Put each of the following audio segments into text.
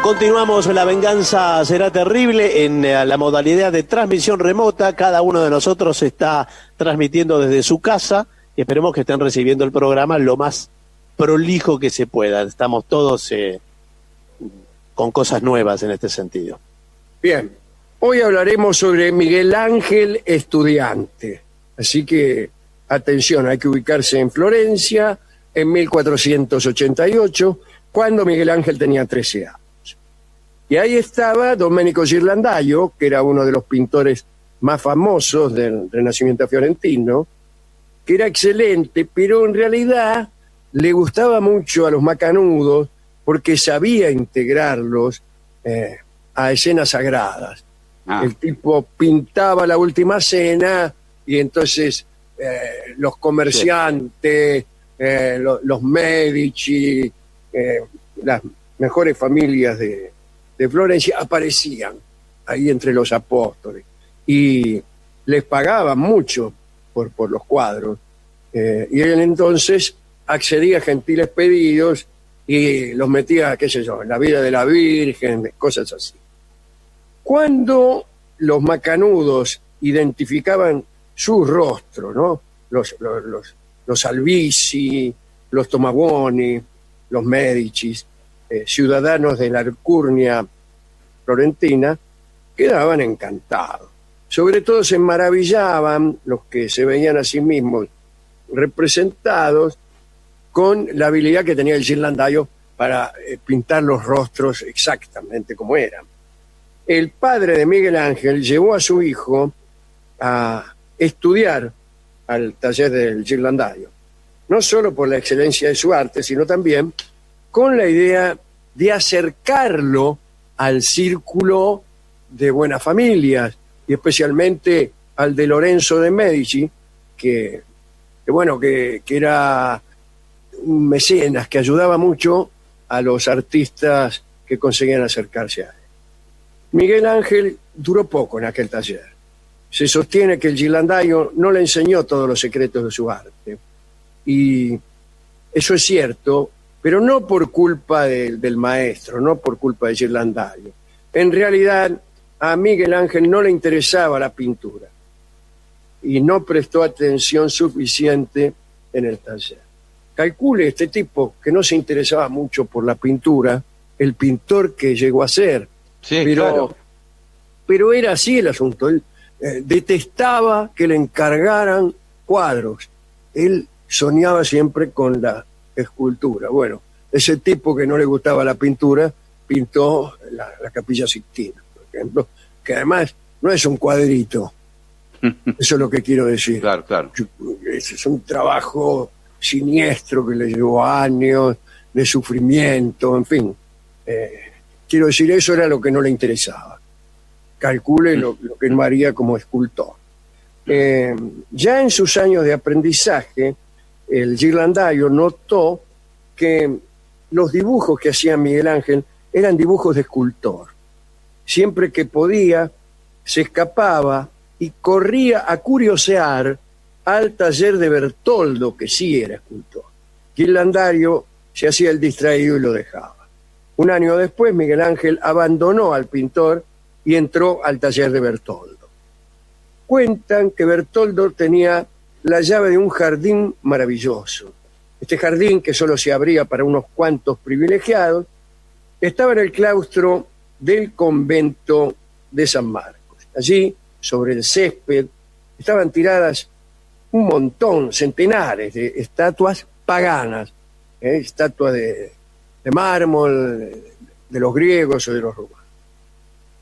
Continuamos, La venganza será terrible en la modalidad de transmisión remota. Cada uno de nosotros está transmitiendo desde su casa y esperemos que estén recibiendo el programa lo más prolijo que se pueda. Estamos todos con cosas nuevas en este sentido. Bien, hoy hablaremos sobre Miguel Ángel estudiante. Así que, atención, hay que ubicarse en Florencia en 1488, cuando Miguel Ángel tenía 13 años. Y ahí estaba Domenico Ghirlandaio, que era uno de los pintores más famosos del Renacimiento fiorentino, que era excelente, pero en realidad le gustaba mucho a los macanudos porque sabía integrarlos a escenas sagradas. El tipo pintaba la Última Cena y entonces los comerciantes, los Medici, las mejores familias de Florencia aparecían ahí entre los apóstoles y les pagaban mucho por los cuadros. Y él entonces accedía a gentiles pedidos y los metía, qué sé yo, en la vida de la Virgen, cosas así. Cuando los macanudos identificaban su rostro, ¿no? Los Albizzi, los Tomabuoni, los Medici, ciudadanos de la Alcurnia florentina, quedaban encantados. Sobre todo se maravillaban los que se veían a sí mismos representados con la habilidad que tenía el Ghirlandaio para pintar los rostros exactamente como eran. El padre de Miguel Ángel llevó a su hijo a estudiar al taller del Ghirlandaio, no solo por la excelencia de su arte, sino también con la idea de acercarlo al círculo de buenas familias, y especialmente al de Lorenzo de Medici, que era un mecenas que ayudaba mucho a los artistas que conseguían acercarse a él. Miguel Ángel duró poco en aquel taller. Se sostiene que el Ghirlandaio no le enseñó todos los secretos de su arte. Y eso es cierto, pero no por culpa del maestro, no por culpa de Ghirlandaio. En realidad, a Miguel Ángel no le interesaba la pintura y no prestó atención suficiente en el taller. Calcule este tipo que no se interesaba mucho por la pintura, el pintor que llegó a ser. Sí, pero era así el asunto. Él detestaba que le encargaran cuadros. Él soñaba siempre con la escultura. Bueno, ese tipo que no le gustaba la pintura pintó la Capilla Sixtina, por ejemplo, que además no es un cuadrito. Eso es lo que quiero decir. Claro. Es un trabajo siniestro que le llevó años de sufrimiento, en fin. Quiero decir, eso era lo que no le interesaba. Calcule lo que él haría como escultor. Ya en sus años de aprendizaje, el Ghirlandaio notó que los dibujos que hacía Miguel Ángel eran dibujos de escultor. Siempre que podía, se escapaba y corría a curiosear al taller de Bertoldo, que sí era escultor. Ghirlandaio se hacía el distraído y lo dejaba. Un año después, Miguel Ángel abandonó al pintor y entró al taller de Bertoldo. Cuentan que Bertoldo tenía la llave de un jardín maravilloso. Este jardín, que solo se abría para unos cuantos privilegiados, estaba en el claustro del convento de San Marcos. Allí, sobre el césped, estaban tiradas un montón, centenares de estatuas paganas, estatuas de mármol, de los griegos o de los romanos.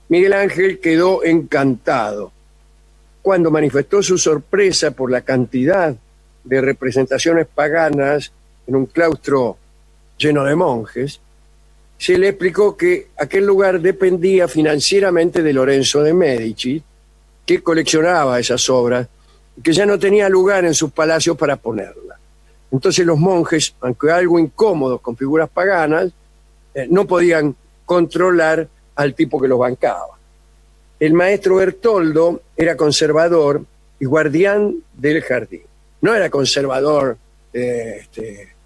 Miguel Ángel quedó encantado. Cuando manifestó su sorpresa por la cantidad de representaciones paganas en un claustro lleno de monjes, se le explicó que aquel lugar dependía financieramente de Lorenzo de Medici, que coleccionaba esas obras y que ya no tenía lugar en sus palacios para ponerlas. Entonces los monjes, aunque algo incómodos con figuras paganas, no podían controlar al tipo que los bancaba. El maestro Bertoldo era conservador y guardián del jardín. No era conservador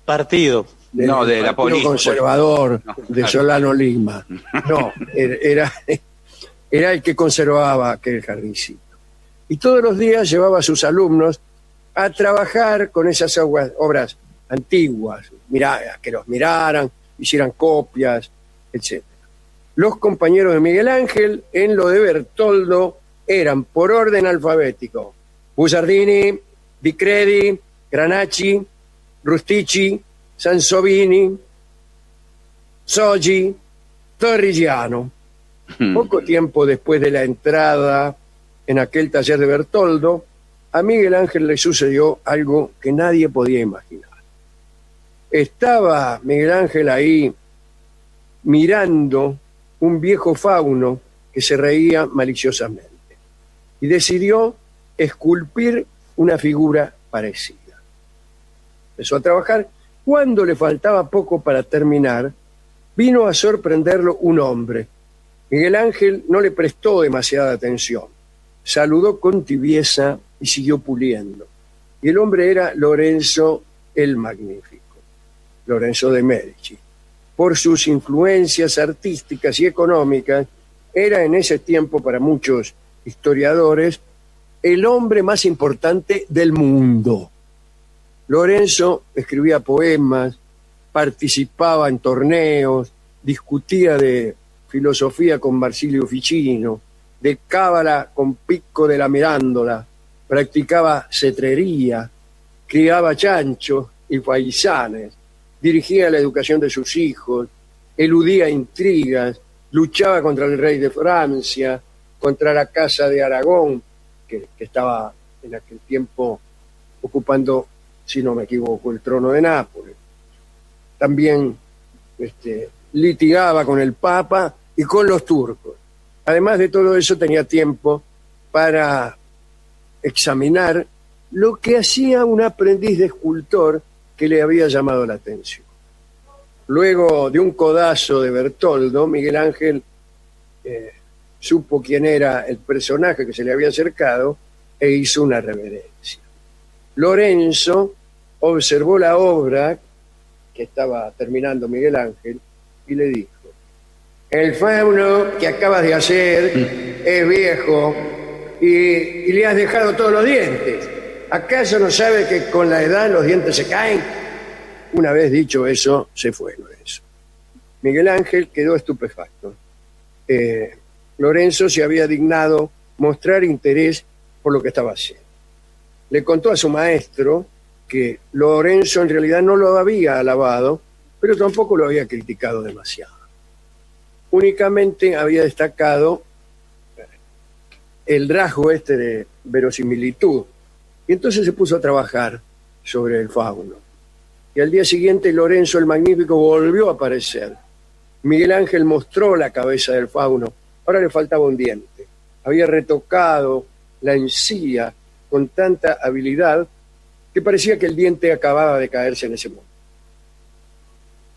Partido. No, de la Partido política. Conservador de Solano Lima. No, era el que conservaba aquel jardincito. Y todos los días llevaba a sus alumnos a trabajar con esas obras antiguas, que los miraran, hicieran copias, etc. Los compañeros de Miguel Ángel en lo de Bertoldo eran por orden alfabético: Busardini, Di Credi, Granacci, Rustici, Sansovini, Soggi, Torrigiano. Poco tiempo después de la entrada en aquel taller de Bertoldo, a Miguel Ángel le sucedió algo que nadie podía imaginar. Estaba Miguel Ángel ahí mirando un viejo fauno que se reía maliciosamente y decidió esculpir una figura parecida. Empezó a trabajar. Cuando le faltaba poco para terminar, vino a sorprenderlo un hombre. Miguel Ángel no le prestó demasiada atención. Saludó con tibieza y siguió puliendo. Y el hombre era Lorenzo el Magnífico, Lorenzo de Medici. Por sus influencias artísticas y económicas, era en ese tiempo, para muchos historiadores, el hombre más importante del mundo. Lorenzo escribía poemas, participaba en torneos, discutía de filosofía con Marsilio Ficino, de cábala con Pico de la Mirandola, practicaba cetrería, criaba chanchos y faisanes, dirigía la educación de sus hijos, eludía intrigas, luchaba contra el rey de Francia, contra la casa de Aragón, que estaba en aquel tiempo ocupando, si no me equivoco, el trono de Nápoles. También litigaba con el Papa y con los turcos. Además de todo eso, tenía tiempo para examinar lo que hacía un aprendiz de escultor que le había llamado la atención. Luego de un codazo de Bertoldo, Miguel Ángel supo quién era el personaje que se le había acercado e hizo una reverencia. Lorenzo observó la obra que estaba terminando Miguel Ángel y le dijo: el fauno que acabas de hacer es viejo y le has dejado todos los dientes. ¿Acaso no sabes que con la edad los dientes se caen? Una vez dicho eso, se fue Lorenzo. Miguel Ángel quedó estupefacto. Lorenzo se había dignado mostrar interés por lo que estaba haciendo. Le contó a su maestro que Lorenzo en realidad no lo había alabado, pero tampoco lo había criticado demasiado. Únicamente había destacado el rasgo de verosimilitud. Y entonces se puso a trabajar sobre el fauno. Y al día siguiente Lorenzo el Magnífico volvió a aparecer. Miguel Ángel mostró la cabeza del fauno. Ahora le faltaba un diente. Había retocado la encía con tanta habilidad que parecía que el diente acababa de caerse en ese momento.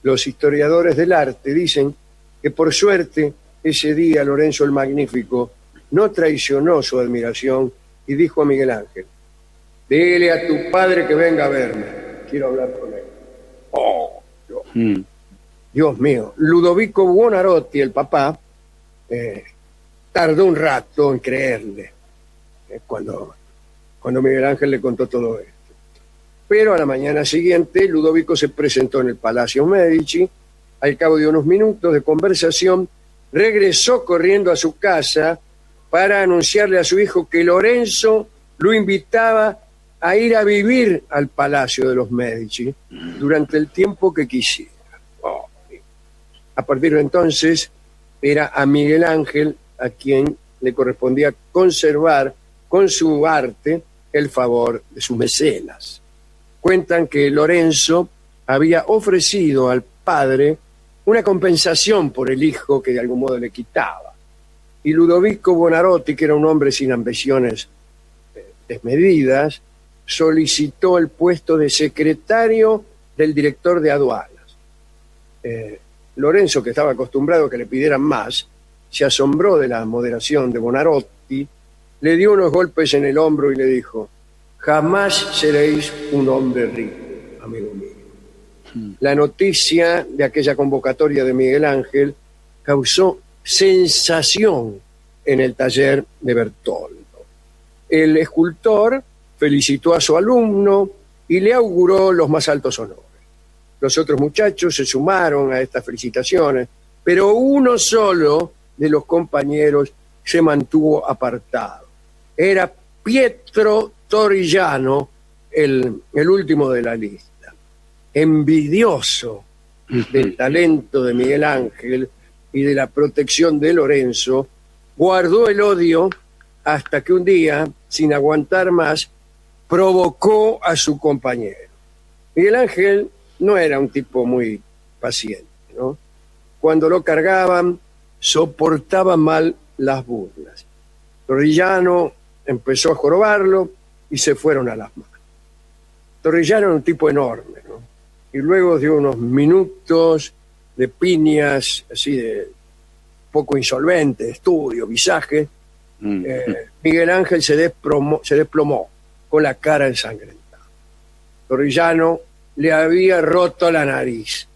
Los historiadores del arte dicen que por suerte ese día Lorenzo el Magnífico no traicionó su admiración y dijo a Miguel Ángel: dile a tu padre que venga a verme, quiero hablar con él. Oh, Dios mío. Ludovico Buonarroti, el papá, tardó un rato en creerle cuando Miguel Ángel le contó todo esto. Pero a la mañana siguiente Ludovico se presentó en el Palacio Medici. Al cabo de unos minutos de conversación, regresó corriendo a su casa para anunciarle a su hijo que Lorenzo lo invitaba a ir a vivir al Palacio de los Medici durante el tiempo que quisiera. Oh. A partir de entonces, era a Miguel Ángel a quien le correspondía conservar con su arte el favor de sus mecenas. Cuentan que Lorenzo había ofrecido al padre una compensación por el hijo que de algún modo le quitaba. Y Ludovico Buonarroti, que era un hombre sin ambiciones desmedidas, solicitó el puesto de secretario del director de aduanas. Lorenzo, que estaba acostumbrado a que le pidieran más, se asombró de la moderación de Buonarroti, le dio unos golpes en el hombro y le dijo: jamás seréis un hombre rico, amigo mío. La noticia de aquella convocatoria de Miguel Ángel causó sensación en el taller de Bertoldo. El escultor felicitó a su alumno y le auguró los más altos honores. Los otros muchachos se sumaron a estas felicitaciones, pero uno solo de los compañeros se mantuvo apartado. Era Pietro Torrigiano, el último de la lista. Envidioso del talento de Miguel Ángel y de la protección de Lorenzo, guardó el odio hasta que un día, sin aguantar más, provocó a su compañero. Miguel Ángel no era un tipo muy paciente, ¿no? Cuando lo cargaban, soportaba mal las burlas. Torrigiano empezó a jorobarlo y se fueron a las manos. Torrigiano era un tipo enorme, ¿no? Y luego de unos minutos de piñas, así de poco insolvente, estudio, visaje, Miguel Ángel se desplomó con la cara ensangrentada. Torrigiano le había roto la nariz.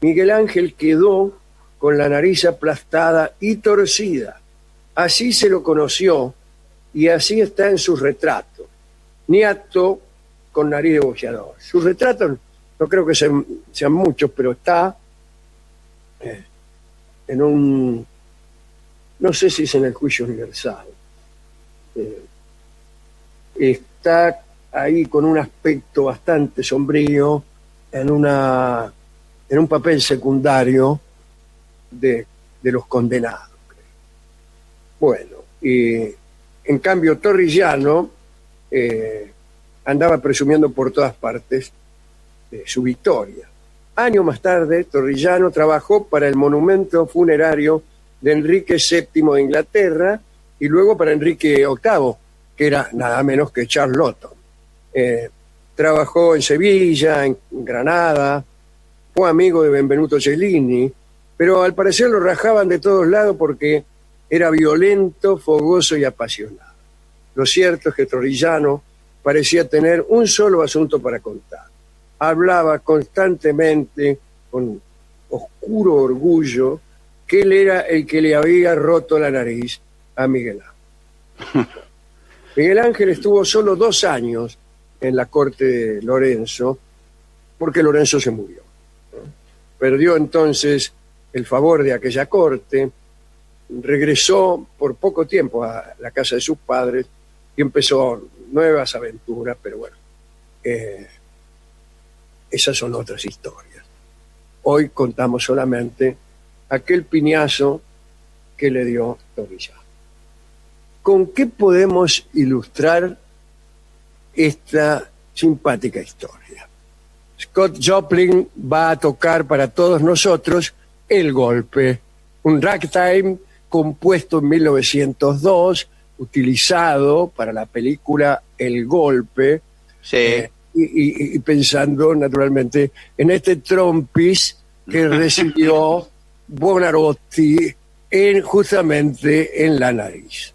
Miguel Ángel quedó con la nariz aplastada y torcida. Así se lo conoció y así está en sus retratos. Niato con nariz de boxeador. Sus retratos no creo que sean muchos, pero está en un... no sé si es en el Juicio Universal. Está ahí con un aspecto bastante sombrío en un papel secundario de los condenados. Bueno, y en cambio Torrigiano andaba presumiendo por todas partes su victoria. Años más tarde, Torrigiano trabajó para el monumento funerario de Enrique VII de Inglaterra y luego para Enrique VIII, que era nada menos que Charles Lawton. Trabajó en Sevilla, en Granada, fue amigo de Benvenuto Cellini, pero al parecer lo rajaban de todos lados porque era violento, fogoso y apasionado. Lo cierto es que Torrigiano parecía tener un solo asunto para contar. Hablaba constantemente, con oscuro orgullo, que él era el que le había roto la nariz a Miguel Ángel. Miguel Ángel estuvo solo 2 años en la corte de Lorenzo, porque Lorenzo se murió, ¿no? Perdió entonces el favor de aquella corte, regresó por poco tiempo a la casa de sus padres y empezó nuevas aventuras, pero bueno, esas son otras historias. Hoy contamos solamente aquel piñazo que le dio Torrigiano. ¿Con qué podemos ilustrar esta simpática historia? Scott Joplin va a tocar para todos nosotros El Golpe, un ragtime compuesto en 1902, utilizado para la película El Golpe, Sí. Y pensando naturalmente en este trompis que recibió Buonarroti justamente en la nariz.